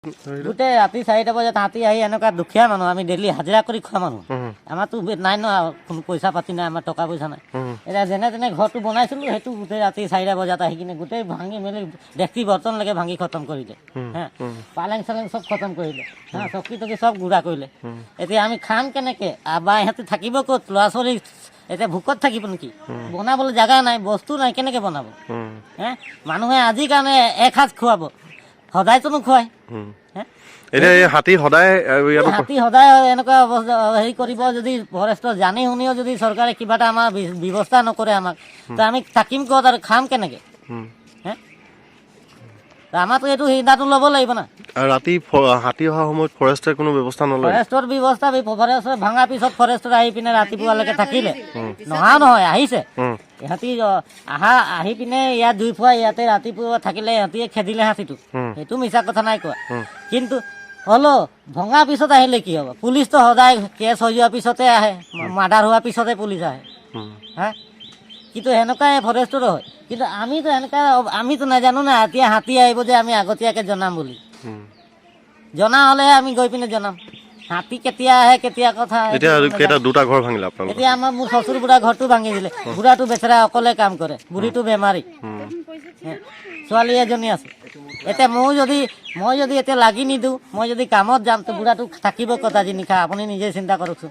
গোটেই ৰাতি 4টা বজাত হাতী আহি এনেকুৱা দুখীয়া মানুহ আমি ডেইলি হাজিৰা কৰি খোৱা মানুহ আমাৰতো নাই ন কোনো পইচা পাতি নাই আমাৰ টকা পইচা নাই এতিয়া যেনে তেনে ঘৰটো বনাইছিলোঁ সেইটো গোটেই ৰাতি 4টা বজাত আহি কিনে গোটেই ভাঙি মেলি ডেক্সি বৰ্তনলৈকে ভাঙি খতম কৰিলে হা পালেং চালেং চব খতম কৰিলে হা চকী টকী চব গুড়া কৰিলে এতিয়া আমি খাম কেনেকৈ বা ইহঁতে থাকিব ক'ত ল'ৰা ছোৱালী এতিয়া ভোকত থাকিব নেকি বনাবলৈ জেগা নাই বস্তু নাই কেনেকৈ বনাব হে মানুহে আজিৰ কাৰণে এসাঁজ খুৱাব সদায়তো নোখোৱাই হাতী সদায় এনেকুৱা হেৰি কৰিব যদি ফৰেষ্টৰ জানি শুনিও যদি চৰকাৰে কিবা এটা আমাৰ ব্যৱস্থা নকৰে আমাক তো আমি থাকিম ক'ত আৰু খাম কেনেকৈ হে আমাৰতো এইটো সিদ্ধান্ত ল'ব লাগিব না ৰাতি হাতী অহাৰ সময়ত ফৰেষ্টে কোনো ব্যৱস্থা নলয় ফৰেষ্টৰ ব্যৱস্থা ফৰেষ্টৰ ভাঙাৰ পিছত ফৰেষ্টৰ আহি পিনে ৰাতিপুৱালৈকে থাকিলে নহা নহয় আহিছে ইহঁতি আহি পিনে ইয়াত 2 ফুৱা ইয়াতে ৰাতিপুৱা থাকিলে ইহঁতিয়ে খেদিলে হাতীটো সেইটো মিছা কথা নাই কোৱা কিন্তু হ'লেও ভঙাৰ পিছত আহিলে কি হ'ব পুলিচটো সদায় কেছ হৈ যোৱাৰ পিছতে আহে মাৰ্ডাৰ হোৱাৰ পিছতে পুলিচ আহে হা কিন্তু সেনেকুৱাই ফৰেষ্টৰো হয় কিন্তু আমিতো এনেকুৱা আমিতো নাজানো না এতিয়া হাতী আহিব যে আমি আগতীয়াকৈ জনাম বুলি জনা হ'লেহে আমি গৈ পিনে জনাম হাতী কেতিয়া আহে কেতিয়া কথা দুটা ঘৰ ভাঙিলে এতিয়া আমাৰ মোৰ শ্বশুৰ বুঢ়া ঘৰটো ভাঙি দিলে বুঢ়াটো বেচেৰা অকলে কাম কৰে বুঢ়ীটো বেমাৰী ছোৱালী এজনী আছে এতিয়া মই যদি এতিয়া লাগি নিদিওঁ মই যদি কামত যাম তো বুঢ়াটো থাকিব কথা যি নিশা আপুনি নিজে চিন্তা কৰকচোন